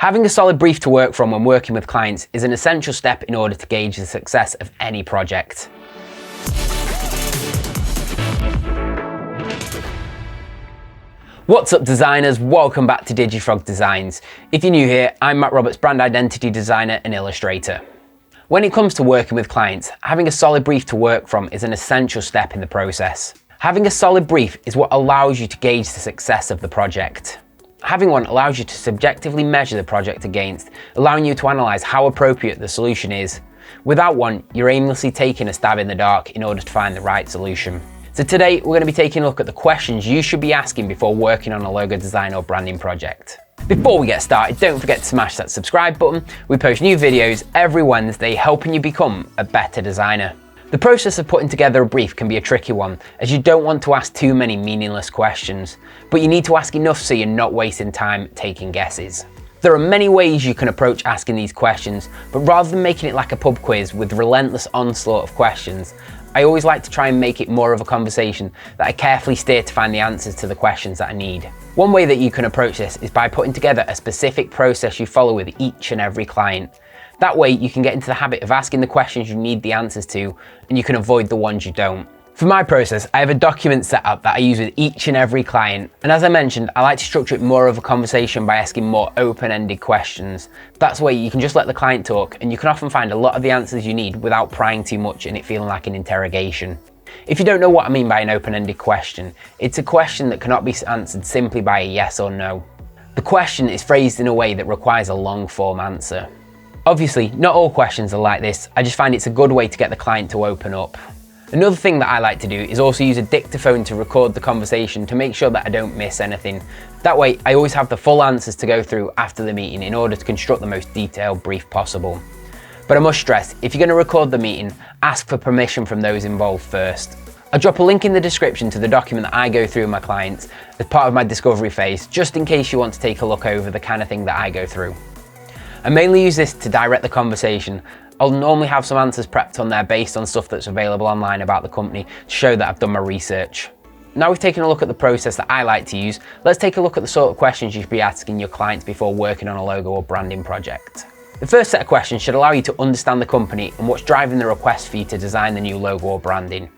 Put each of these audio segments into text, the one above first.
Having a solid brief to work from when working with clients is an essential step in order to gauge the success of any project. What's up designers, welcome back to Digifrog Designs. If you're new here, I'm Matt Roberts, brand identity designer and illustrator. When it comes to working with clients, having a solid brief to work from is an essential step in the process. Having a solid brief is what allows you to gauge the success of the project. Having one allows you to subjectively measure the project against, allowing you to analyse how appropriate the solution is. Without one, you're aimlessly taking a stab in the dark in order to find the right solution. So today, we're going to be taking a look at the questions you should be asking before working on a logo design or branding project. Before we get started, don't forget to smash that subscribe button. We post new videos every Wednesday helping you become a better designer. The process of putting together a brief can be a tricky one, as you don't want to ask too many meaningless questions, but you need to ask enough so you're not wasting time taking guesses. There are many ways you can approach asking these questions, but rather than making it like a pub quiz with relentless onslaught of questions, I always like to try and make it more of a conversation that I carefully steer to find the answers to the questions that I need. One way that you can approach this is by putting together a specific process you follow with each and every client. That way you can get into the habit of asking the questions you need the answers to, and you can avoid the ones you don't. For my process, I have a document set up that I use with each and every client, and as I mentioned, I like to structure it more of a conversation by asking more open-ended questions. That's where you can just let the client talk, and you can often find a lot of the answers you need without prying too much and it feeling like an interrogation. If you don't know what I mean by an open-ended question, it's a question that cannot be answered simply by a yes or no. The question is phrased in a way that requires a long-form answer. Obviously, not all questions are like this, I just find it's a good way to get the client to open up. Another thing that I like to do is also use a dictaphone to record the conversation to make sure that I don't miss anything. That way, I always have the full answers to go through after the meeting in order to construct the most detailed brief possible. But I must stress, if you're going to record the meeting, ask for permission from those involved first. I'll drop a link in the description to the document that I go through with my clients as part of my discovery phase, just in case you want to take a look over the kind of thing that I go through. I mainly use this to direct the conversation. I'll normally have some answers prepped on there based on stuff that's available online about the company to show that I've done my research. Now we've taken a look at the process that I like to use, let's take a look at the sort of questions you should be asking your clients before working on a logo or branding project. The first set of questions should allow you to understand the company and what's driving the request for you to design the new logo or branding.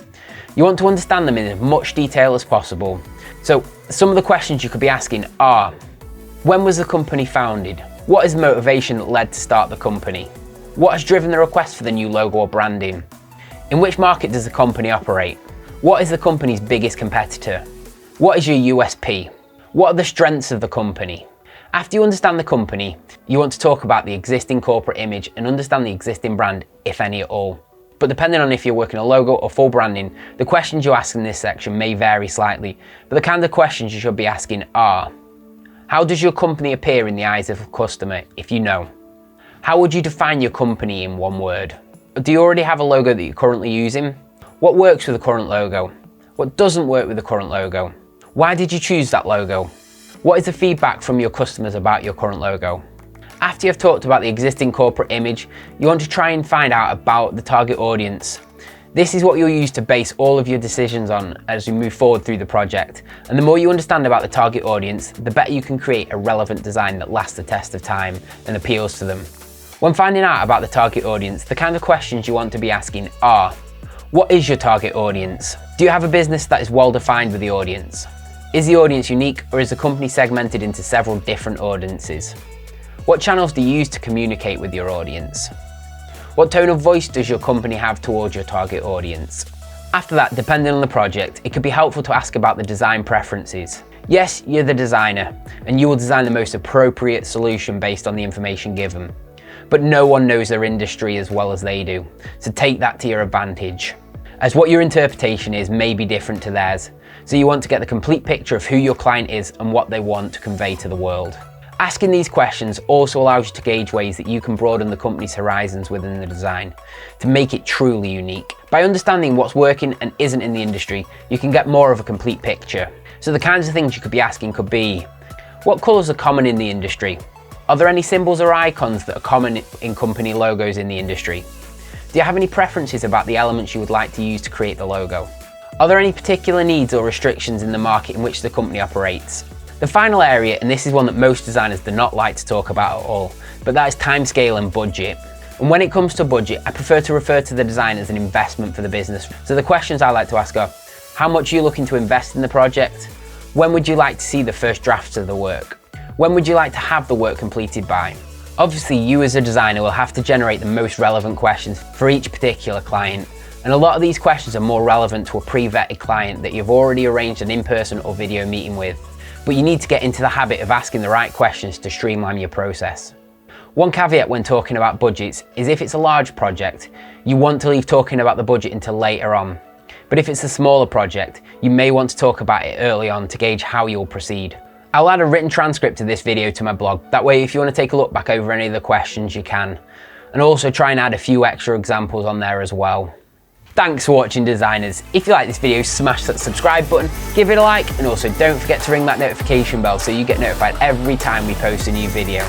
You want to understand them in as much detail as possible. So some of the questions you could be asking are: when was the company founded? What is the motivation that led to start the company? What has driven the request for the new logo or branding? In which market does the company operate? What is the company's biggest competitor? What is your USP? What are the strengths of the company? After you understand the company, you want to talk about the existing corporate image and understand the existing brand, if any at all. But depending on if you're working a logo or full branding, the questions you ask in this section may vary slightly, but the kind of questions you should be asking are: how does your company appear in the eyes of a customer, if you know? How would you define your company in one word? Do you already have a logo that you're currently using? What works with the current logo? What doesn't work with the current logo? Why did you choose that logo? What is the feedback from your customers about your current logo? After you've talked about the existing corporate image, you want to try and find out about the target audience. This is what you'll use to base all of your decisions on as you move forward through the project. And the more you understand about the target audience, the better you can create a relevant design that lasts the test of time and appeals to them. When finding out about the target audience, the kind of questions you want to be asking are: what is your target audience? Do you have a business that is well defined with the audience? Is the audience unique, or is the company segmented into several different audiences? What channels do you use to communicate with your audience? What tone of voice does your company have towards your target audience? After that, depending on the project, it could be helpful to ask about the design preferences. Yes, you're the designer, and you will design the most appropriate solution based on the information given. But no one knows their industry as well as they do, so take that to your advantage, as what your interpretation is may be different to theirs, so you want to get the complete picture of who your client is and what they want to convey to the world. Asking these questions also allows you to gauge ways that you can broaden the company's horizons within the design to make it truly unique. By understanding what's working and isn't in the industry, you can get more of a complete picture. So the kinds of things you could be asking could be: what colours are common in the industry? Are there any symbols or icons that are common in company logos in the industry? Do you have any preferences about the elements you would like to use to create the logo? Are there any particular needs or restrictions in the market in which the company operates? The final area, and this is one that most designers do not like to talk about at all, but that is timescale and budget. And when it comes to budget, I prefer to refer to the design as an investment for the business. So the questions I like to ask are, how much are you looking to invest in the project? When would you like to see the first drafts of the work? When would you like to have the work completed by? Obviously, you as a designer will have to generate the most relevant questions for each particular client. And a lot of these questions are more relevant to a pre-vetted client that you've already arranged an in-person or video meeting with. But you need to get into the habit of asking the right questions to streamline your process. One caveat when talking about budgets is if it's a large project, you want to leave talking about the budget until later on. But if it's a smaller project, you may want to talk about it early on to gauge how you'll proceed. I'll add a written transcript of this video to my blog. That way, if you want to take a look back over any of the questions, you can. And also try and add a few extra examples on there as well. Thanks for watching, designers. If you like this video, smash that subscribe button, give it a like, and also don't forget to ring that notification bell so you get notified every time we post a new video.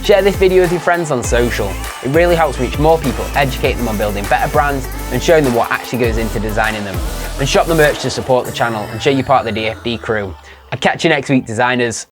Share this video with your friends on social. It really helps reach more people, educate them on building better brands and showing them what actually goes into designing them. And shop the merch to support the channel and show you're part of the DFD crew. I'll catch you next week, designers.